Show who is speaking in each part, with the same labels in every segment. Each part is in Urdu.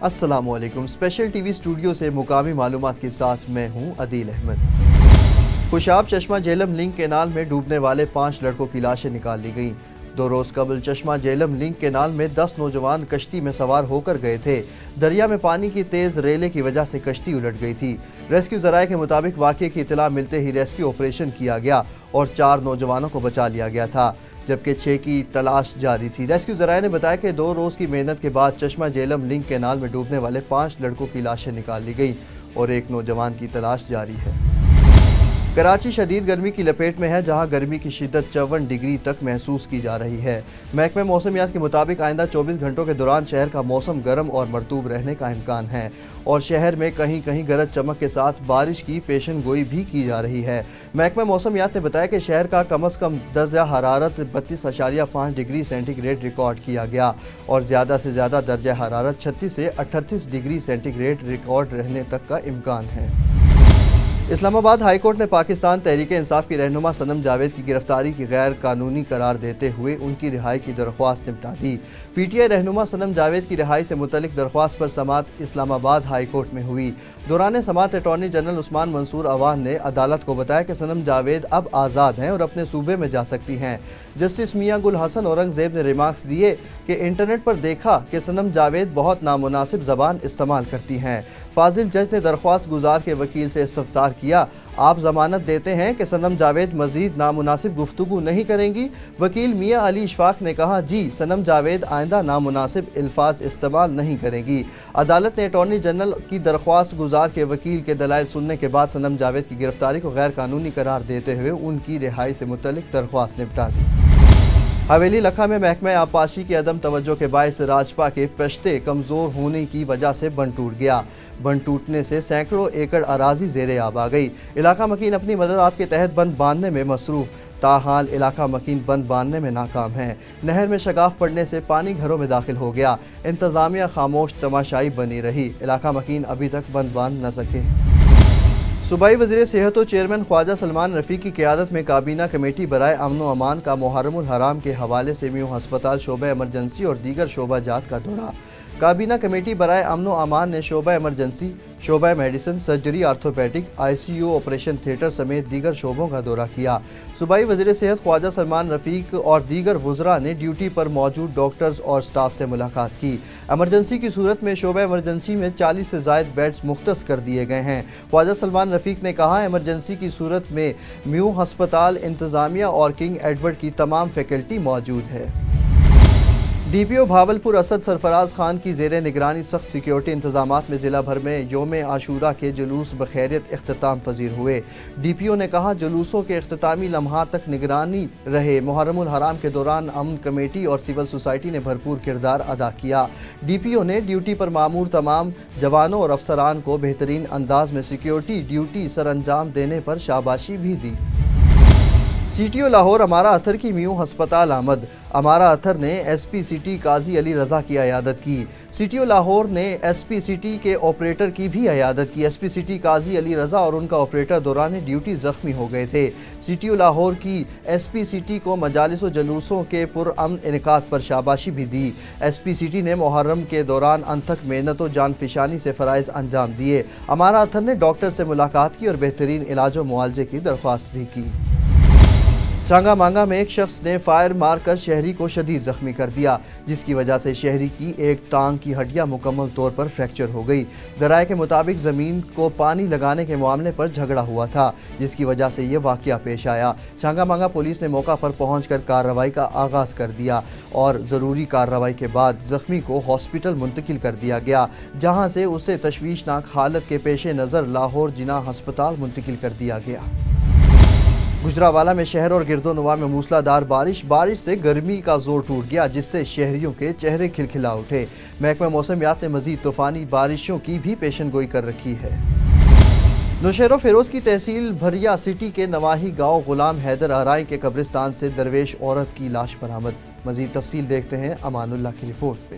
Speaker 1: السلام علیکم۔ اسپیشل ٹی وی اسٹوڈیو سے مقامی معلومات کے ساتھ میں ہوں عدیل احمد۔ خوشاب چشمہ جہلم لنک کینال میں ڈوبنے والے 5 لڑکوں کی لاشیں نکال لی گئیں۔ 2 روز قبل چشمہ جہلم لنک کینال میں 10 نوجوان کشتی میں سوار ہو کر گئے تھے۔ دریا میں پانی کی تیز ریلے کی وجہ سے کشتی الٹ گئی تھی۔ ریسکیو ذرائع کے مطابق واقعے کی اطلاع ملتے ہی ریسکیو آپریشن کیا گیا اور 4 نوجوانوں کو بچا لیا گیا تھا، جبکہ 6 کی تلاش جاری تھی۔ ریسکیو ذرائع نے بتایا کہ 2 روز کی محنت کے بعد چشمہ جہلم لنک کینال میں ڈوبنے والے 5 لڑکوں کی لاشیں نکال لی گئیں اور 1 نوجوان کی تلاش جاری ہے۔ کراچی شدید گرمی کی لپیٹ میں ہے، جہاں گرمی کی شدت 54 ڈگری تک محسوس کی جا رہی ہے۔ محکمہ موسمیات کے مطابق آئندہ 24 گھنٹوں کے دوران شہر کا موسم گرم اور مرطوب رہنے کا امکان ہے اور شہر میں کہیں کہیں گرج چمک کے ساتھ بارش کی پیشن گوئی بھی کی جا رہی ہے۔ محکمہ موسمیات نے بتایا کہ شہر کا کم از کم درجہ حرارت 32.5 ڈگری سینٹی گریڈ ریکارڈ کیا گیا اور زیادہ سے زیادہ درجہ حرارت 36 سے 38 ڈگری سینٹی گریڈ ریکارڈ رہنے تک کا امکان ہے۔ اسلام آباد ہائی کورٹ نے پاکستان تحریک انصاف کی رہنما صنم جاوید کی گرفتاری کی غیر قانونی قرار دیتے ہوئے ان کی رہائی کی درخواست نمٹا دی۔ پی ٹی آئی رہنما صنم جاوید کی رہائی سے متعلق درخواست پر سماعت اسلام آباد ہائی کورٹ میں ہوئی۔ دوران سماعت اٹارنی جنرل عثمان منصور عوان نے عدالت کو بتایا کہ صنم جاوید اب آزاد ہیں اور اپنے صوبے میں جا سکتی ہیں۔ جسٹس میاں گل حسن اورنگزیب نے ریمارکس دیے کہ انٹرنیٹ پر دیکھا کہ صنم جاوید بہت نامناسب زبان استعمال کرتی ہیں۔ فاضل جج نے درخواست گزار کے وکیل سے استفسار کیا، آپ ضمانت دیتے ہیں کہ صنم جاوید مزید نامناسب گفتگو نہیں کریں گی؟ وکیل میاں علی اشفاق نے کہا، جی، صنم جاوید آئندہ نامناسب الفاظ استعمال نہیں کریں گی۔ عدالت نے اٹارنی جنرل کی درخواست گزار کے وکیل کے دلائل سننے کے بعد صنم جاوید کی گرفتاری کو غیر قانونی قرار دیتے ہوئے ان کی رہائی سے متعلق درخواست نمٹا دی۔ حویلی لکھا میں محکمہ آبپاشی کی عدم توجہ کے باعث راجپا کے پشتے کمزور ہونے کی وجہ سے بند ٹوٹ گیا۔ بند ٹوٹنے سے سینکڑوں ایکڑ اراضی زیر آب آ گئی۔ علاقہ مکین اپنی مدد آپ کے تحت بند باندھنے میں مصروف، تاحال علاقہ مکین بند باندھنے میں ناکام ہے۔ نہر میں شگاف پڑنے سے پانی گھروں میں داخل ہو گیا۔ انتظامیہ خاموش تماشائی بنی رہی، علاقہ مکین ابھی تک بند باندھ نہ سکے۔ صوبائی وزیر صحت و چیئرمین خواجہ سلمان رفیق کی قیادت میں کابینہ کمیٹی برائے امن و امان کا محرم الحرام کے حوالے سے میو ہسپتال شعبہ ایمرجنسی اور دیگر شعبہ جات کا دورہ۔ کابینہ کمیٹی برائے امن و امان نے شعبہ ایمرجنسی، شعبہ medicine, surgery, orthopaedic, I C U, operation theatre سمیت دیگر شعبوں کا دورہ کیا۔ صوبائی وزیر صحت خواجہ سلمان رفیق اور دیگر وزراء نے ڈیوٹی پر موجود ڈاکٹرز اور سٹاف سے ملاقات کی۔ ایمرجنسی کی صورت میں شعبہ ایمرجنسی میں 40 سے زائد بیڈز مختص کر دیے گئے ہیں۔ خواجہ سلمان رفیق نے کہا، ایمرجنسی کی صورت میں میو ہسپتال انتظامیہ اور کنگ ایڈورڈ کی تمام فیکلٹی موجود ہے۔ ڈی پی او بھاولپور اسد سرفراز خان کی زیر نگرانی سخت سیکیورٹی انتظامات میں ضلع بھر میں یوم عاشورہ کے جلوس بخیریت اختتام پذیر ہوئے۔ ڈی پی او نے کہا، جلوسوں کے اختتامی لمحات تک نگرانی رہے۔ محرم الحرام کے دوران امن کمیٹی اور سول سوسائٹی نے بھرپور کردار ادا کیا۔ ڈی پی او نے ڈیوٹی پر مامور تمام جوانوں اور افسران کو بہترین انداز میں سیکیورٹی ڈیوٹی سر انجام دینے پر شاباشی بھی دی۔ سی ٹی او لاہور امارہ اتھر کی میو ہسپتال آمد۔ امارہ اتھر نے ایس پی سی ٹی قاضی علی رضا کی عیادت کی۔ سی ٹی او لاہور نے ایس پی سی ٹی کے آپریٹر کی بھی عیادت کی۔ ایس پی سی ٹی قاضی علی رضا اور ان کا آپریٹر دوران ڈیوٹی زخمی ہو گئے تھے۔ سی ٹی او لاہور کی ایس پی سی ٹی کو مجالس و جلوسوں کے پرامن انعقاد پر شاباشی بھی دی۔ ایس پی سی ٹی نے محرم کے دوران انتھک محنت و جان فشانی سے فرائض انجام دیے۔ امارہ اتھر نے ڈاکٹر سے ملاقات کی اور بہترین علاج و معالجے کی درخواست بھی کی۔ چانگا مانگا میں ایک شخص نے فائر مار کر شہری کو شدید زخمی کر دیا، جس کی وجہ سے شہری کی ایک ٹانگ کی ہڈیاں مکمل طور پر فریکچر ہو گئی۔ ذرائع کے مطابق زمین کو پانی لگانے کے معاملے پر جھگڑا ہوا تھا، جس کی وجہ سے یہ واقعہ پیش آیا۔ چانگا مانگا پولیس نے موقع پر پہنچ کر کارروائی کا آغاز کر دیا اور ضروری کارروائی کے بعد زخمی کو ہاسپٹل منتقل کر دیا گیا، جہاں سے اسے تشویشناک حالت کے پیش نظر لاہور جناح ہسپتال منتقل کر دیا گیا۔ گجرانوالہ میں شہر اور گرد و نواح میں موسلادھار بارش سے گرمی کا زور ٹوٹ گیا، جس سے شہریوں کے چہرے کھلکھلا اٹھے۔ محکمہ موسمیات نے مزید طوفانی بارشوں کی بھی پیشن گوئی کر رکھی ہے۔ نوشہر و فیروز کی تحصیل بھریا سٹی کے نواحی گاؤں غلام حیدر آرائی کے قبرستان سے درویش عورت کی لاش برآمد۔ مزید تفصیل دیکھتے ہیں امان اللہ کی رپورٹ پہ۔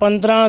Speaker 2: 15